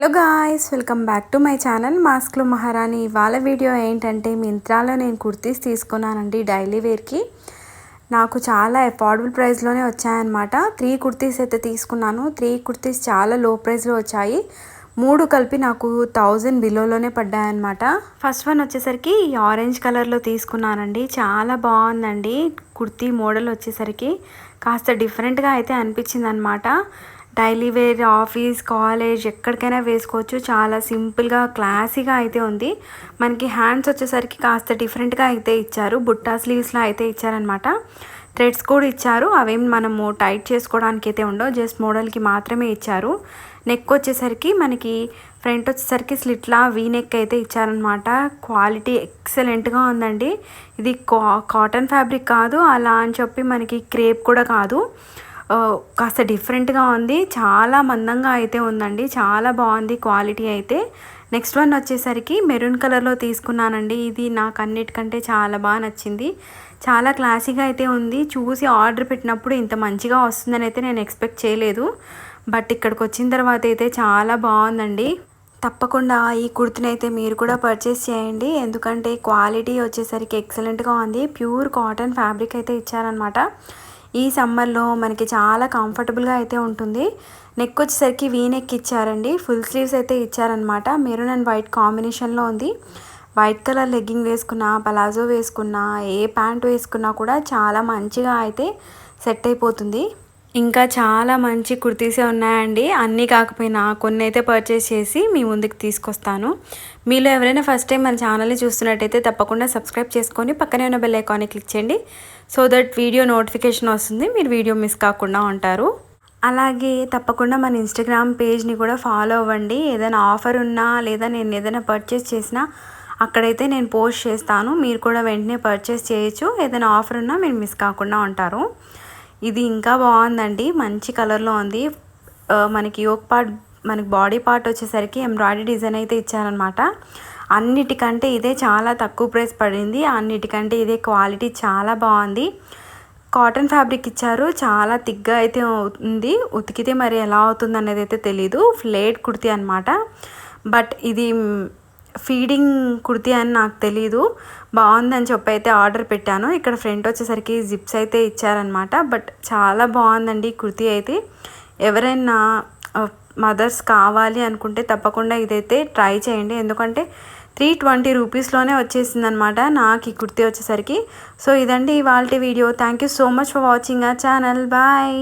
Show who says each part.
Speaker 1: Hello guys, welcome back to my channel మాస్క్లో మహారాణి. ఇవాళ video ఏంటంటే మింత్రాలో నేను కుర్తీస్ తీసుకున్నానండి డైలీ వేర్కి. నాకు చాలా అఫోర్డబుల్ ప్రైస్లోనే వచ్చాయన్నమాట. 3 కుర్తీస్ అయితే తీసుకున్నాను. 3 కుర్తీస్ చాలా లో ప్రైస్లో వచ్చాయి. 3 కలిపి నాకు 1000 బిలోలోనే పడ్డాయన్నమాట. ఫస్ట్ వన్ వచ్చేసరికి ఆరెంజ్ కలర్లో తీసుకున్నానండి. చాలా బాగుందండి. కుర్తీ మోడల్ వచ్చేసరికి కాస్త డిఫరెంట్గా అయితే అనిపించింది అనమాట. డైలీ వేర్, ఆఫీస్, కాలేజ్ ఎక్కడికైనా వేసుకోవచ్చు. చాలా సింపుల్గా క్లాసీగా అయితే ఉంది. మనకి హ్యాండ్స్ వచ్చేసరికి కాస్త డిఫరెంట్గా అయితే ఇచ్చారు. బుట్టా స్లీవ్స్లో అయితే ఇచ్చారనమాట. థ్రెడ్స్ కూడా ఇచ్చారు. అవేం మనము టైట్ చేసుకోవడానికి అయితే ఉండవు, జస్ట్ మోడల్కి మాత్రమే ఇచ్చారు. నెక్ వచ్చేసరికి మనకి ఫ్రంట్ వచ్చేసరికి స్లిట్లా వీ నెక్ అయితే ఇచ్చారనమాట. క్వాలిటీ ఎక్సలెంట్గా ఉందండి. ఇది కాటన్ ఫ్యాబ్రిక్ కాదు, అలా అని చెప్పి మనకి క్రేప్ కూడా కాదు. కాస్త డిఫరెంట్గా ఉంది. చాలా మందంగా అయితే ఉందండి. చాలా బాగుంది క్వాలిటీ అయితే. నెక్స్ట్ వన్ వచ్చేసరికి మెరూన్ కలర్లో తీసుకున్నానండి. ఇది నాకు అన్నిటికంటే చాలా బాగా నచ్చింది. చాలా క్లాసీగా అయితే ఉంది. చూసి ఆర్డర్ పెట్టినప్పుడు ఇంత మంచిగా వస్తుందని అయితే నేను ఎక్స్పెక్ట్ చేయలేదు. బట్ ఇక్కడికి వచ్చిన తర్వాత అయితే చాలా బాగుందండి. తప్పకుండా ఈ కుర్తిని అయితే మీరు కూడా పర్చేస్ చేయండి. ఎందుకంటే క్వాలిటీ వచ్చేసరికి ఎక్సలెంట్గా ఉంది. ప్యూర్ కాటన్ ఫ్యాబ్రిక్ అయితే ఇచ్చారనమాట. ఈ సమ్మర్లో మనకి చాలా కంఫర్టబుల్గా అయితే ఉంటుంది. నెక్ వచ్చేసరికి వీ నెక్ ఇచ్చారండి. ఫుల్ స్లీవ్స్ అయితే ఇచ్చారనమాట. మెరూన్ అండ్ వైట్ కాంబినేషన్లో ఉంది. వైట్ కలర్ లెగ్గింగ్ వేసుకున్నా, పలాజో వేసుకున్నా, ఏ ప్యాంట్ వేసుకున్నా కూడా చాలా మంచిగా అయితే సెట్ అయిపోతుంది. ఇంకా చాలా మంచి కుర్తీసే ఉన్నాయండి. అన్నీ కాకపోయినా కొన్ని అయితే పర్చేస్ చేసి మీ ముందుకు తీసుకొస్తాను. మీలో ఎవరైనా ఫస్ట్ టైం మన ఛానల్ని చూస్తున్నట్టయితే తప్పకుండా సబ్స్క్రైబ్ చేసుకొని పక్కనే ఉన్న బెల్ ఐకాన్ని క్లిక్ చేయండి. సో దట్ వీడియో నోటిఫికేషన్ వస్తుంది, మీరు వీడియో మిస్ కాకుండా ఉంటారు. అలాగే తప్పకుండా మన ఇన్స్టాగ్రామ్ పేజ్ని కూడా ఫాలో అవ్వండి. ఏదైనా ఆఫర్ ఉన్నా లేదా నేను ఏదైనా పర్చేస్ చేసినా అక్కడైతే నేను పోస్ట్ చేస్తాను. మీరు కూడా వెంటనే పర్చేస్ చేయొచ్చు. ఏదైనా ఆఫర్ ఉన్నా మీరు మిస్ కాకుండా ఉంటారు. ఇది ఇంకా బాగుందండి. మంచి కలర్లో ఉంది. మనకి యోక్ పార్ట్, మనకి బాడీ పార్ట్ వచ్చేసరికి ఎంబ్రాయిడరీ డిజైన్ అయితే ఇచ్చారనమాట. అన్నిటికంటే ఇదే చాలా తక్కువ ప్రైస్ పడింది. అన్నిటికంటే ఇదే క్వాలిటీ చాలా బాగుంది. కాటన్ ఫ్యాబ్రిక్ ఇచ్చారు. చాలా థిక్గా అయితే ఉంది. ఉతికితే మరి ఎలా అవుతుంది అనేది అయితే తెలీదు. ఫ్లేట్ కుర్తీ అనమాట. బట్ ఇది ఫీడింగ్ కుర్తీ అని నాకు తెలీదు. బాగుందని చెప్పి అయితే ఆర్డర్ పెట్టాను. ఇక్కడ ఫ్రంట్ వచ్చేసరికి జిప్స్ అయితే ఇచ్చారనమాట. బట్ చాలా బాగుందండి కుర్తీ అయితే. ఎవరైనా మదర్స్ కావాలి అనుకుంటే తప్పకుండా ఇదైతే ట్రై చేయండి. ఎందుకంటే 320 రూపీస్లోనే వచ్చేసింది అనమాట నాకు ఈ కుర్తీ వచ్చేసరికి. సో ఇదండి ఇవాల్టి video. Thank you so much for watching our channel. Bye.